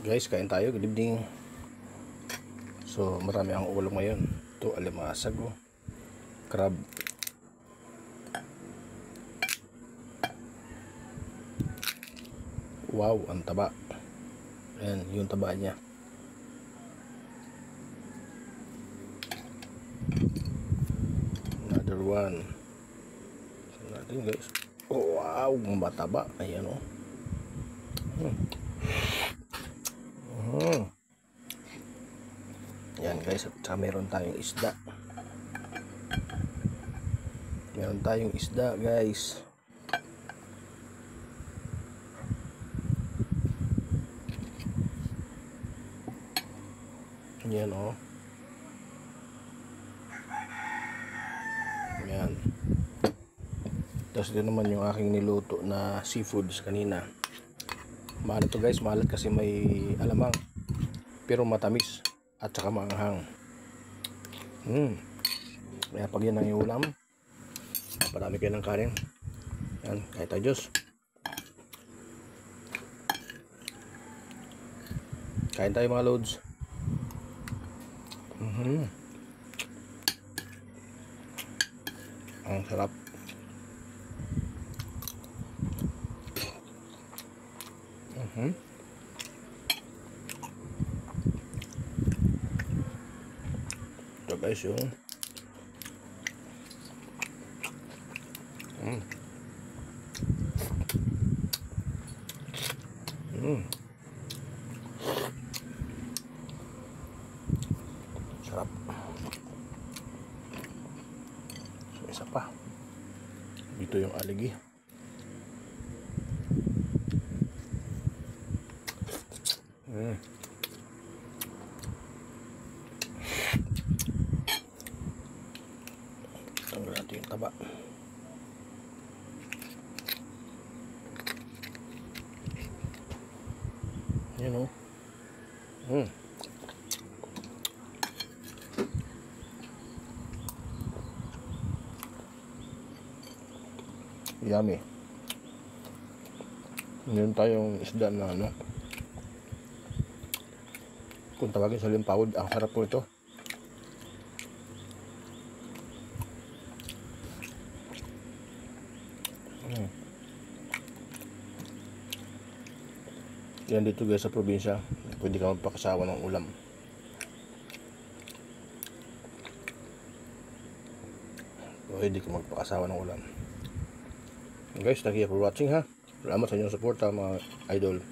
Guys, kain tayo. Good evening. So, marami ang ulam ngayon. Ito, alimasag, oh. Crab. Wow, ang taba. Ayan, yung taba niya. Another one. So, natin, guys. Oh, wow, mataba. Ayan, oh. Yan guys, at saka meron tayong isda. Meron tayong isda guys. Yan oh. Yan. Tapos din naman yung aking niluto na seafoods kanina. Maalat to guys, maalat kasi may alamang. Pero matamis. At saka maanghang. Kaya pag yan ang iulam, parami kayo ng kanin. Yan, kahit tayo Diyos. Kain tayo mga loads. Ang sarap. Ito guys yung sarap. So isa pa dito yung aligi. Tanggal natin yung taba. Yan o. Yummy. Meron tayong isda na ano, kung tawagin sa limpawod. Ang sarap po ito. Yan dito guys sa probinsya, pwede ka magpakasawa ng ulam. Pwede ka magpakasawa ng ulam. Guys, thank you for watching ha. Salamat sa inyong suporta mga idol.